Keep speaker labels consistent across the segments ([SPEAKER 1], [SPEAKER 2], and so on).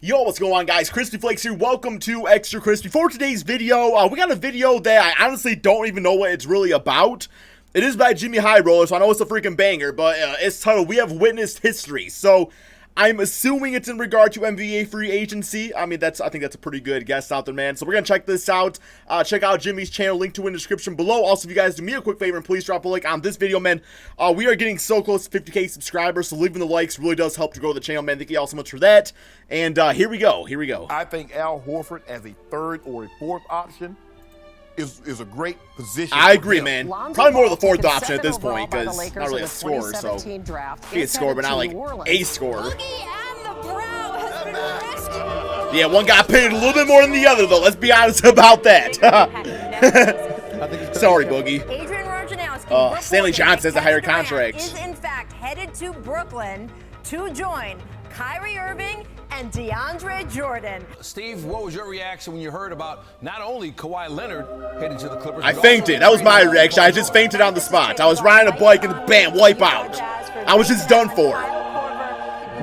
[SPEAKER 1] Yo, what's going on, guys? Crispy Flakes here. Welcome to Extra Crispy. For today's video, we got a video that I honestly don't even know what it's really about. It is by Jimmy High Roller, so I know it's a freaking banger, but it's titled "We Have Witnessed History." So I'm assuming it's in regard to NBA free agency. I mean, I think that's a pretty good guess out there, man. So we're gonna check this out. Check out Jimmy's channel, link to in the description below. Also, if you guys do me a quick favor and please drop a like on this video, man. We are getting so close to 50K subscribers, so leaving the likes really does help to grow the channel, man. Thank you all so much for that. And here we go. Here we go.
[SPEAKER 2] I think Al Horford as a third or a fourth option is a great position.
[SPEAKER 1] I agree, man. Probably more of the fourth option at this point because not really a scorer, so he a scorer, but not like a scorer. Yeah, one got paid a little bit more than the other, though. Let's be honest about that. Sorry, Boogie. Stanley Johnson has a higher contract.
[SPEAKER 3] Is in fact headed to Brooklyn to join Kyrie Irving and DeAndre Jordan.
[SPEAKER 4] Steve, what was your reaction when you heard about not only Kawhi Leonard heading to the Clippers?
[SPEAKER 1] I fainted. That was my reaction. I just fainted on the spot. I was riding a bike and bam, wipe out. I was just done for.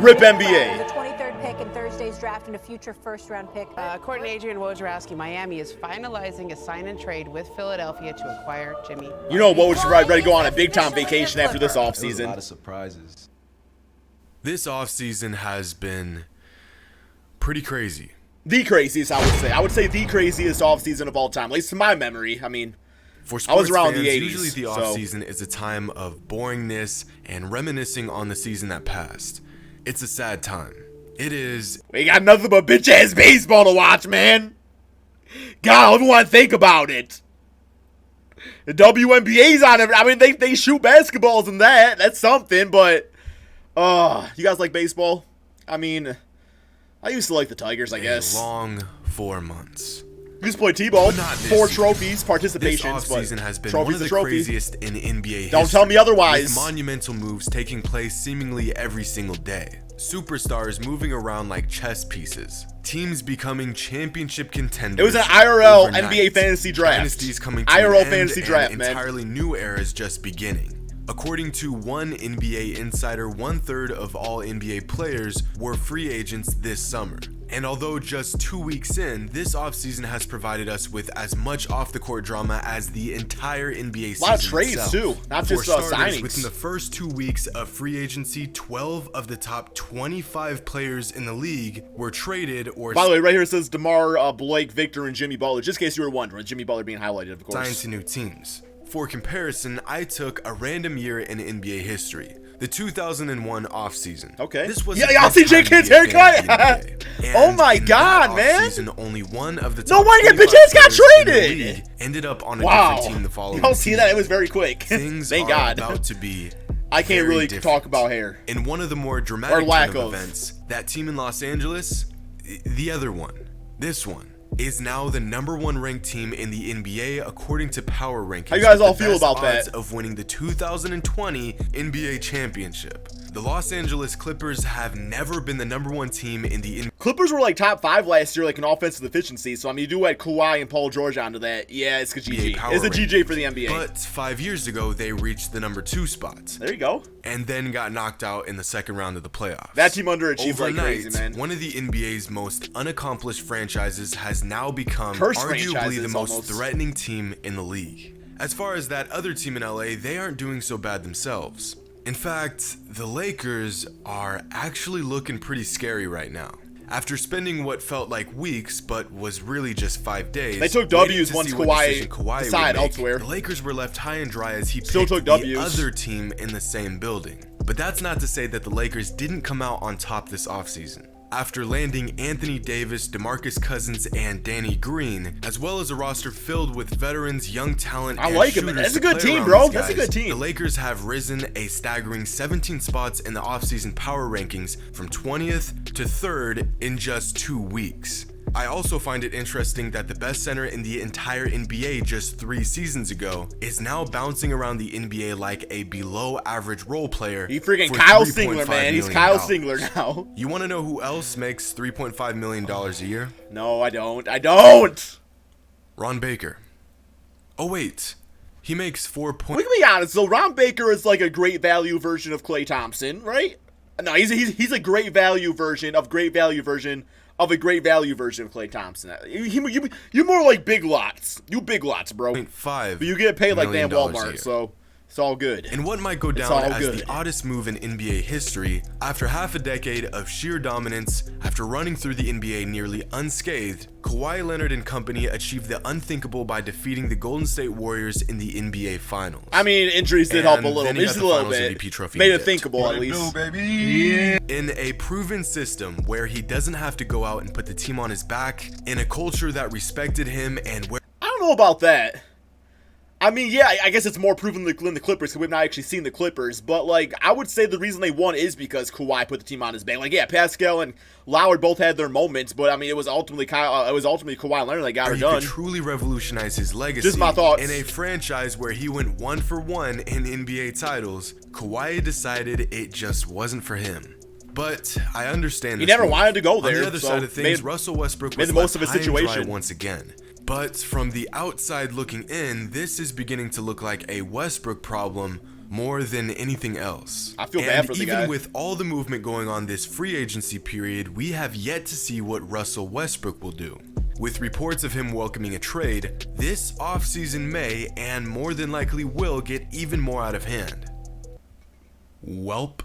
[SPEAKER 1] Rip NBA.
[SPEAKER 3] The 23rd pick in Thursday's draft and a future first-round pick.
[SPEAKER 5] According to Adrian Wojnarowski, Miami is finalizing a sign-and-trade with Philadelphia to acquire Jimmy.
[SPEAKER 1] You know, Woj ready to go on a big-time vacation after this offseason.
[SPEAKER 6] A lot of surprises.
[SPEAKER 7] This offseason has been pretty crazy.
[SPEAKER 1] The craziest, I would say. I would say the craziest offseason of all time, at least to my memory. I mean,
[SPEAKER 7] for sports
[SPEAKER 1] I was around
[SPEAKER 7] fans,
[SPEAKER 1] the 80s.
[SPEAKER 7] Usually the offseason is a time of boringness and reminiscing on the season that passed. It's a sad time. It is.
[SPEAKER 1] We got nothing but bitch-ass baseball to watch, man. God, I don't even want to think about it. The WNBA's on it. I mean, they shoot basketballs and that. That's something, but... you guys like baseball? I mean, I used to like the Tigers, I guess.
[SPEAKER 7] A long 4 months.
[SPEAKER 1] You used to play T-ball. 4 trophies, participations,
[SPEAKER 7] this offseason has been
[SPEAKER 1] trophies
[SPEAKER 7] one of the craziest in NBA history.
[SPEAKER 1] Don't tell me otherwise.
[SPEAKER 7] With monumental moves taking place seemingly every single day. Superstars moving around like chess pieces. Teams becoming championship contenders.
[SPEAKER 1] It was an IRL
[SPEAKER 7] overnight.
[SPEAKER 1] NBA fantasy draft.
[SPEAKER 7] Dynasties coming to
[SPEAKER 1] IRL
[SPEAKER 7] an
[SPEAKER 1] fantasy
[SPEAKER 7] end,
[SPEAKER 1] draft,
[SPEAKER 7] and
[SPEAKER 1] man.
[SPEAKER 7] entirely new eras just beginning. According to one NBA insider, 1/3 of all NBA players were free agents this summer. And although just 2 weeks in, this offseason has provided us with as much off-the-court drama as the entire NBA season.
[SPEAKER 1] A lot of trades,
[SPEAKER 7] itself.
[SPEAKER 1] too, not
[SPEAKER 7] For
[SPEAKER 1] just
[SPEAKER 7] starters,
[SPEAKER 1] signings.
[SPEAKER 7] Within the first 2 weeks of free agency, 12 of the top 25 players in the league were traded or...
[SPEAKER 1] By the way, right here it says DeMar, Blake, Victor, and Jimmy Butler. Just in case you were wondering, Jimmy Butler being highlighted, of course.
[SPEAKER 7] Signed to new teams. For comparison, I took a random year in NBA history, the 2001 offseason.
[SPEAKER 1] Okay.
[SPEAKER 7] This was
[SPEAKER 1] y'all see J. Kidd's haircut? Oh my God, man!
[SPEAKER 7] Only one of the
[SPEAKER 1] no
[SPEAKER 7] top
[SPEAKER 1] wonder bitch ass got traded.
[SPEAKER 7] Ended up on a different team the following
[SPEAKER 1] Y'all see that? It was very quick.
[SPEAKER 7] Things
[SPEAKER 1] Thank
[SPEAKER 7] are
[SPEAKER 1] God.
[SPEAKER 7] about to be.
[SPEAKER 1] I can't really
[SPEAKER 7] different.
[SPEAKER 1] talk about hair.
[SPEAKER 7] In one of the more dramatic
[SPEAKER 1] lack
[SPEAKER 7] turn
[SPEAKER 1] of
[SPEAKER 7] events, that team in Los Angeles, the other one, this one, is now the #1 ranked team in the NBA according to Power Rankings.
[SPEAKER 1] How you guys
[SPEAKER 7] with
[SPEAKER 1] all
[SPEAKER 7] the
[SPEAKER 1] feel
[SPEAKER 7] best
[SPEAKER 1] about
[SPEAKER 7] odds
[SPEAKER 1] that?
[SPEAKER 7] of winning the 2020 NBA championship. The Los Angeles Clippers have never been the #1 team in the NBA.
[SPEAKER 1] Clippers were like top 5 last year, like in offensive efficiency. So I mean, you do add Kawhi and Paul George onto that. Yeah, it's a GG. It's a GG for the NBA.
[SPEAKER 7] But 5 years ago, they reached the #2 spot.
[SPEAKER 1] There you go.
[SPEAKER 7] And then got knocked out in the second round of the playoffs.
[SPEAKER 1] That team underachieved like
[SPEAKER 7] Overnight,
[SPEAKER 1] crazy, man.
[SPEAKER 7] One of the NBA's most unaccomplished franchises has now become
[SPEAKER 1] Cursed
[SPEAKER 7] arguably
[SPEAKER 1] franchises,
[SPEAKER 7] the most
[SPEAKER 1] almost.
[SPEAKER 7] threatening team in the league. As far as that other team in LA, they aren't doing so bad themselves. In fact, the Lakers are actually looking pretty scary right now. After spending what felt like weeks, but was really just 5 days,
[SPEAKER 1] they took W's once Kawhi decided elsewhere.
[SPEAKER 7] The Lakers were left high and dry as he
[SPEAKER 1] Still
[SPEAKER 7] picked
[SPEAKER 1] took
[SPEAKER 7] the
[SPEAKER 1] Ws.
[SPEAKER 7] other team in the same building. But that's not to say that the Lakers didn't come out on top this offseason. After landing Anthony Davis, DeMarcus Cousins, and Danny Green, as well as a roster filled with veterans, young talent, and
[SPEAKER 1] like him.
[SPEAKER 7] shooters
[SPEAKER 1] That's a
[SPEAKER 7] to
[SPEAKER 1] good
[SPEAKER 7] play
[SPEAKER 1] team,
[SPEAKER 7] around
[SPEAKER 1] bro.
[SPEAKER 7] these
[SPEAKER 1] That's a
[SPEAKER 7] guys,
[SPEAKER 1] good team.
[SPEAKER 7] The Lakers have risen a staggering 17 spots in the offseason power rankings from 20th to 3rd in just 2 weeks. I also find it interesting that the best center in the entire NBA just 3 seasons ago is now bouncing around the NBA like a below average role player.
[SPEAKER 1] He freaking
[SPEAKER 7] for
[SPEAKER 1] Kyle
[SPEAKER 7] $3.5
[SPEAKER 1] Singler, man. He's
[SPEAKER 7] million.
[SPEAKER 1] Kyle Singler now.
[SPEAKER 7] You want to know who else makes $3.5 million a year?
[SPEAKER 1] No, I don't. I don't.
[SPEAKER 7] Ron Baker. Oh wait, he makes 4
[SPEAKER 1] We can be honest, though. Ron Baker is like a great value version of Klay Thompson, right? No, he's a great value version of of a great value version of Klay Thompson. You more like big lots. You big lots, bro.
[SPEAKER 7] 0.5
[SPEAKER 1] But you get paid like
[SPEAKER 7] million
[SPEAKER 1] damn Walmart, so it's all good.
[SPEAKER 7] And what might go down as the oddest move in NBA history, after half a decade of sheer dominance, after running through the NBA nearly unscathed, Kawhi Leonard and company achieved the unthinkable by defeating the Golden State Warriors in the NBA Finals.
[SPEAKER 1] I mean, injuries did help a little,
[SPEAKER 7] then he
[SPEAKER 1] just
[SPEAKER 7] got
[SPEAKER 1] a
[SPEAKER 7] the
[SPEAKER 1] little
[SPEAKER 7] Finals
[SPEAKER 1] bit.
[SPEAKER 7] MVP trophy
[SPEAKER 1] Made it
[SPEAKER 7] gift.
[SPEAKER 1] thinkable at least.
[SPEAKER 7] In a proven system where he doesn't have to go out and put the team on his back, in a culture that respected him, and where
[SPEAKER 1] I don't know about that. I mean, yeah, I guess it's more proven than the Clippers because we've not actually seen the Clippers. But, like, I would say the reason they won is because Kawhi put the team on his back. Like, yeah, Pascal and Lowry both had their moments, but, I mean, it was ultimately Kawhi Leonard that got it done.
[SPEAKER 7] He could truly revolutionize his legacy.
[SPEAKER 1] Just my thoughts.
[SPEAKER 7] In a franchise where he went 1 for 1 in NBA titles, Kawhi decided it just wasn't for him. But I understand
[SPEAKER 1] He
[SPEAKER 7] this
[SPEAKER 1] never
[SPEAKER 7] move.
[SPEAKER 1] wanted to go there.
[SPEAKER 7] On the other
[SPEAKER 1] so
[SPEAKER 7] side of things,
[SPEAKER 1] made,
[SPEAKER 7] Russell Westbrook
[SPEAKER 1] made
[SPEAKER 7] was
[SPEAKER 1] the most
[SPEAKER 7] left
[SPEAKER 1] of his
[SPEAKER 7] high and dry
[SPEAKER 1] situation
[SPEAKER 7] once again. But from the outside looking in, this is beginning to look like a Westbrook problem more than anything else.
[SPEAKER 1] I feel bad for the guy.
[SPEAKER 7] Even with all the movement going on this free agency period, we have yet to see what Russell Westbrook will do. With reports of him welcoming a trade, this offseason may and more than likely will get even more out of hand. Welp,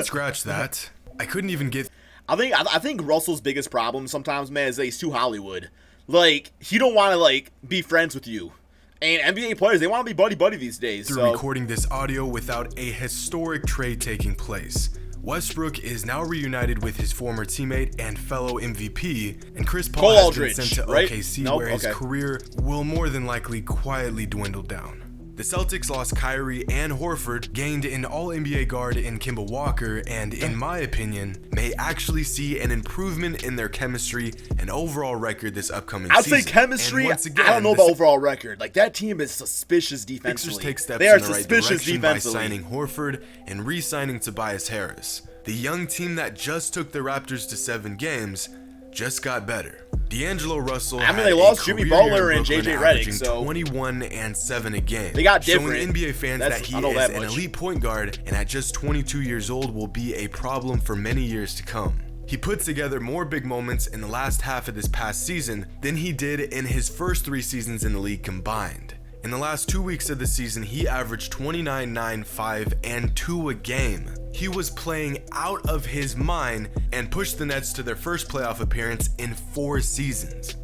[SPEAKER 7] scratch that. I couldn't even get...
[SPEAKER 1] I think Russell's biggest problem sometimes, man, is that he's too Hollywood. Like, he don't want to, like, be friends with you. And NBA players, they want to be buddy-buddy these days.
[SPEAKER 7] Through recording this audio without a historic trade taking place. Westbrook is now reunited with his former teammate and fellow MVP, and Chris Paul has been sent to OKC, where his career will more than likely quietly dwindle down. The Celtics lost Kyrie and Horford, gained an all-NBA guard in Kemba Walker, and in my opinion, may actually see an improvement in their chemistry and overall record this upcoming season.
[SPEAKER 1] I'd say chemistry, again, I don't know about overall record. Like, that team is suspicious defensively.
[SPEAKER 7] Sixers take steps
[SPEAKER 1] they are
[SPEAKER 7] in the right
[SPEAKER 1] suspicious
[SPEAKER 7] direction
[SPEAKER 1] defensively.
[SPEAKER 7] by signing Horford and re-signing Tobias Harris. The young team that just took the Raptors to 7 games just got better. D'Angelo Russell.
[SPEAKER 1] I mean, they lost Jimmy Butler and JJ Redick, so
[SPEAKER 7] 21 and 7 a game.
[SPEAKER 1] They got different.
[SPEAKER 7] Showing NBA fans that he is an elite point guard, and at just 22 years old will be a problem for many years to come. He put together more big moments in the last half of this past season than he did in his first 3 seasons in the league combined. In the last 2 weeks of the season, he averaged 29, 9, 5, and 2 a game. He was playing out of his mind and pushed the Nets to their first playoff appearance in 4 seasons.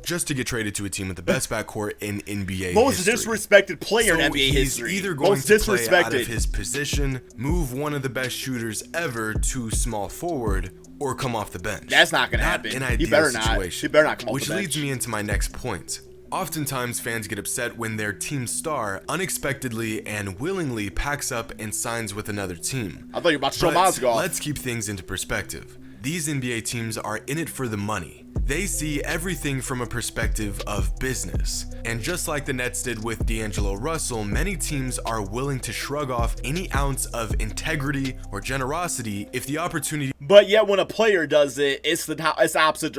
[SPEAKER 7] Just to get traded to a team with the best backcourt in NBA
[SPEAKER 1] most
[SPEAKER 7] history.
[SPEAKER 1] disrespected player in NBA
[SPEAKER 7] he's
[SPEAKER 1] history.
[SPEAKER 7] Either going
[SPEAKER 1] most
[SPEAKER 7] to play
[SPEAKER 1] disrespected.
[SPEAKER 7] out of his position, move one of the best shooters ever to small forward, or come off the bench.
[SPEAKER 1] That's not going to happen.
[SPEAKER 7] An ideal
[SPEAKER 1] he better
[SPEAKER 7] situation.
[SPEAKER 1] not. He better not come off
[SPEAKER 7] Which
[SPEAKER 1] the bench.
[SPEAKER 7] leads me into my next point. Oftentimes, fans get upset when their team star unexpectedly and willingly packs up and signs with another team.
[SPEAKER 1] I thought you were about to show
[SPEAKER 7] But
[SPEAKER 1] Mozgov.
[SPEAKER 7] let's keep things into perspective. These NBA teams are in it for the money. They see everything from a perspective of business. And just like the Nets did with D'Angelo Russell, many teams are willing to shrug off any ounce of integrity or generosity if the opportunity...
[SPEAKER 1] But yet when a player does it, it's the opposite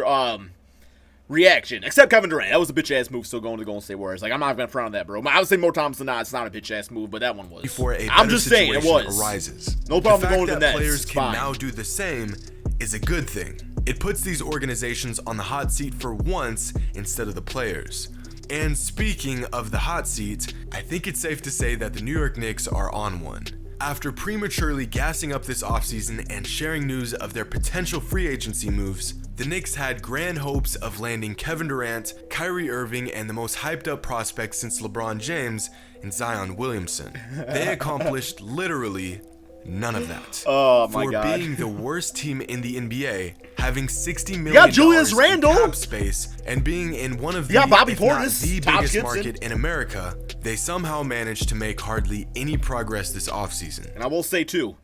[SPEAKER 1] reaction. Except Kevin Durant. That was a bitch-ass move still going to Golden State Warriors. Like, I'm not going to front on that, bro. I would say more times than not, it's not a bitch-ass move, but that one was.
[SPEAKER 7] Before a
[SPEAKER 1] I'm just saying, it was.
[SPEAKER 7] Arises.
[SPEAKER 1] No problem
[SPEAKER 7] the fact
[SPEAKER 1] going to the
[SPEAKER 7] that
[SPEAKER 1] Nets.
[SPEAKER 7] Players
[SPEAKER 1] It's
[SPEAKER 7] can
[SPEAKER 1] fine.
[SPEAKER 7] now do the same is a good thing. It puts these organizations on the hot seat for once instead of the players. And speaking of the hot seat, I think it's safe to say that the New York Knicks are on one. After prematurely gassing up this offseason and sharing news of their potential free agency moves, the Knicks had grand hopes of landing Kevin Durant, Kyrie Irving, and the most hyped up prospect since LeBron James in Zion Williamson. They accomplished literally none of that.
[SPEAKER 1] Oh my God.
[SPEAKER 7] For being the worst team in the NBA, having $60 million
[SPEAKER 1] got Julius Randle.
[SPEAKER 7] in cap space, and being in one of the,
[SPEAKER 1] Bobby
[SPEAKER 7] if not
[SPEAKER 1] Portis,
[SPEAKER 7] the
[SPEAKER 1] Taj
[SPEAKER 7] biggest
[SPEAKER 1] Gibson.
[SPEAKER 7] market in America, they somehow managed to make hardly any progress this offseason.
[SPEAKER 1] And I will say, too,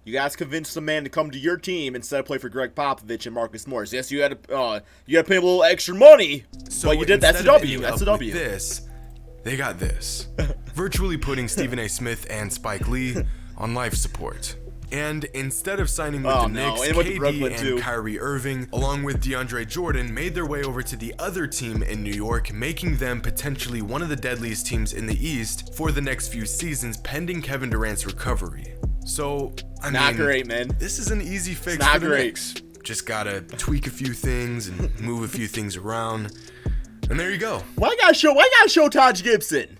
[SPEAKER 1] you guys convinced the man to come to your team instead of play for Greg Popovich and Marcus Morris. Yes, you had to pay him a little extra money,
[SPEAKER 7] So
[SPEAKER 1] but you did. That's a
[SPEAKER 7] instead of
[SPEAKER 1] W.
[SPEAKER 7] ending
[SPEAKER 1] That's a
[SPEAKER 7] up
[SPEAKER 1] W.
[SPEAKER 7] with this, they got this. Virtually putting Stephen A. Smith and Spike Lee on life support. And instead of signing with the Knicks,
[SPEAKER 1] and went to Brooklyn,
[SPEAKER 7] KD
[SPEAKER 1] too.
[SPEAKER 7] and Kyrie Irving, along with DeAndre Jordan, made their way over to the other team in New York, making them potentially one of the deadliest teams in the East for the next few seasons, pending Kevin Durant's recovery. So, I mean,
[SPEAKER 1] Not great, man.
[SPEAKER 7] This is an easy fix
[SPEAKER 1] not
[SPEAKER 7] for the
[SPEAKER 1] great.
[SPEAKER 7] Knicks. Just gotta tweak a few things and move a few things around. And there you go.
[SPEAKER 1] Why you gotta show Taj Gibson?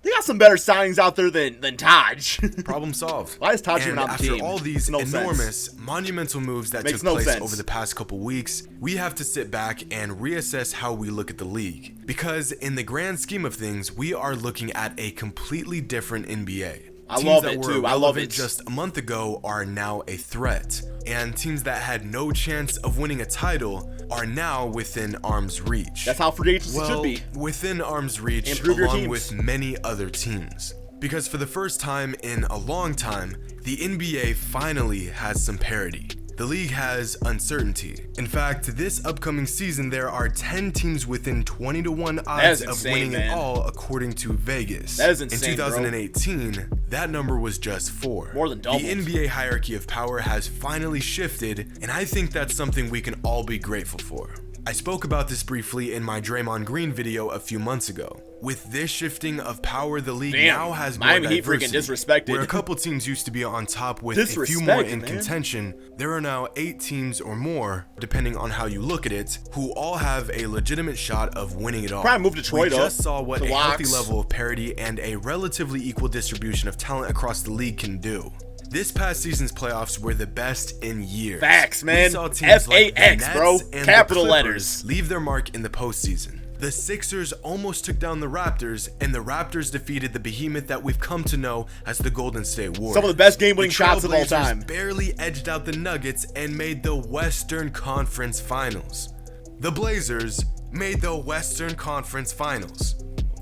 [SPEAKER 1] They got some better signings out there than Taj.
[SPEAKER 7] Problem solved.
[SPEAKER 1] Why is Taj
[SPEAKER 7] and
[SPEAKER 1] even on the
[SPEAKER 7] after
[SPEAKER 1] team?
[SPEAKER 7] all these
[SPEAKER 1] No
[SPEAKER 7] enormous,
[SPEAKER 1] sense.
[SPEAKER 7] monumental moves that
[SPEAKER 1] Makes
[SPEAKER 7] took
[SPEAKER 1] no
[SPEAKER 7] place
[SPEAKER 1] sense.
[SPEAKER 7] over the past couple weeks, we have to sit back and reassess how we look at the league. Because in the grand scheme of things, we are looking at a completely different NBA.
[SPEAKER 1] I
[SPEAKER 7] Teams
[SPEAKER 1] love
[SPEAKER 7] that
[SPEAKER 1] it,
[SPEAKER 7] were
[SPEAKER 1] too. I love
[SPEAKER 7] irrelevant
[SPEAKER 1] it.
[SPEAKER 7] just a month ago are now a threat. And teams that had no chance of winning a title are now within arm's reach.
[SPEAKER 1] That's how free agency should be.
[SPEAKER 7] Within arm's reach,
[SPEAKER 1] Improve your
[SPEAKER 7] along
[SPEAKER 1] teams.
[SPEAKER 7] with many other teams. Because for the first time in a long time, the NBA finally has some parity. The league has uncertainty. In fact, this upcoming season, there are 10 teams within 20-1 odds of winning it all, according to Vegas.
[SPEAKER 1] That is insane,
[SPEAKER 7] in 2018, that number was just 4.
[SPEAKER 1] More than doubled.
[SPEAKER 7] The NBA hierarchy of power has finally shifted, and I think that's something we can all be grateful for. I spoke about this briefly in my Draymond Green video a few months ago. With this shifting of power, the league now has more
[SPEAKER 1] Miami Heat freaking
[SPEAKER 7] diversity.
[SPEAKER 1] disrespected.
[SPEAKER 7] Where a couple teams used to be on top with a few more
[SPEAKER 1] Disrespected,
[SPEAKER 7] in
[SPEAKER 1] man.
[SPEAKER 7] contention, there are now 8 teams or more, depending on how you look at it, who all have a legitimate shot of winning it all.
[SPEAKER 1] Probably move Detroit
[SPEAKER 7] we
[SPEAKER 1] up
[SPEAKER 7] just saw what
[SPEAKER 1] to
[SPEAKER 7] a healthy
[SPEAKER 1] locks.
[SPEAKER 7] level of parity and a relatively equal distribution of talent across the league can do. This past season's playoffs were the best in years.
[SPEAKER 1] Facts, man.
[SPEAKER 7] We saw teams like the
[SPEAKER 1] FAX,
[SPEAKER 7] Nets
[SPEAKER 1] bro.
[SPEAKER 7] and
[SPEAKER 1] Capital
[SPEAKER 7] the Clippers
[SPEAKER 1] letters.
[SPEAKER 7] leave their mark in the postseason. The Sixers almost took down the Raptors, and the Raptors defeated the behemoth that we've come to know as the Golden State Warriors.
[SPEAKER 1] Some of the best game-winning
[SPEAKER 7] The
[SPEAKER 1] shots of all
[SPEAKER 7] Trailblazers
[SPEAKER 1] time.
[SPEAKER 7] barely edged out the Nuggets and made the Western Conference Finals. The Blazers made the Western Conference Finals.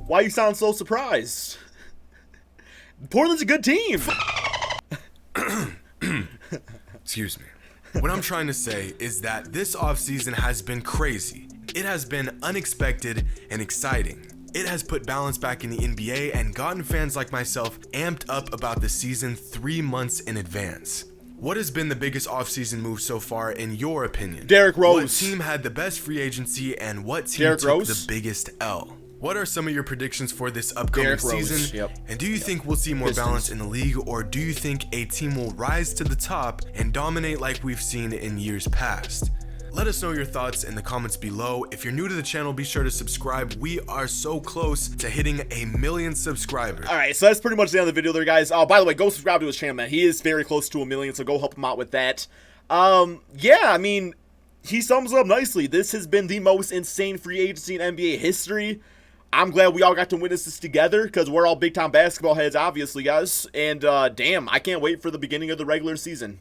[SPEAKER 1] Why you sound so surprised? Portland's a good team.
[SPEAKER 7] Excuse me. What I'm trying to say is that this offseason has been crazy. It has been unexpected and exciting. It has put balance back in the NBA and gotten fans like myself amped up about the season 3 months in advance. What has been the biggest offseason move so far in your opinion?
[SPEAKER 1] Derrick Rose.
[SPEAKER 7] What team had the best free agency and what team
[SPEAKER 1] Derrick
[SPEAKER 7] took
[SPEAKER 1] Rose.
[SPEAKER 7] the biggest L? What are some of your predictions for this upcoming
[SPEAKER 1] Derrick Rose,
[SPEAKER 7] season?
[SPEAKER 1] yep.
[SPEAKER 7] And do you think we'll see more
[SPEAKER 1] Pistons.
[SPEAKER 7] balance in the league, or do you think a team will rise to the top and dominate like we've seen in years past? Let us know your thoughts in the comments below. If you're new to the channel, be sure to subscribe. We are so close to hitting 1 million subscribers.
[SPEAKER 1] All right, so that's pretty much the end of the video there, guys. Oh, by the way, go subscribe to his channel, man. He is very close to 1 million, so go help him out with that. Yeah, I mean, he sums it up nicely. This has been the most insane free agency in NBA history. I'm glad we all got to witness this together because we're all big-time basketball heads, obviously, guys. And, damn, I can't wait for the beginning of the regular season.